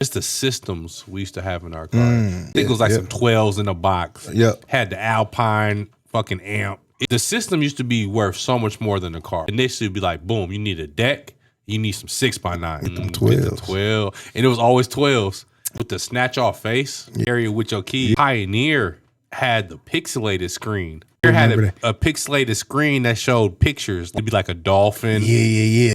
It's the systems we used to have in our car. I think it was like some 12s in a box. Yep. Had the Alpine fucking amp. The system used to be worth so much more than the car. Initially, it'd be like, boom, you need a deck. You need some 6x9. Get them 12s. Get the 12. And it was always 12s. With the snatch off face, area with your key. Pioneer had the pixelated screen. Pioneer had a pixelated screen that showed pictures. It'd be like a dolphin. Yeah.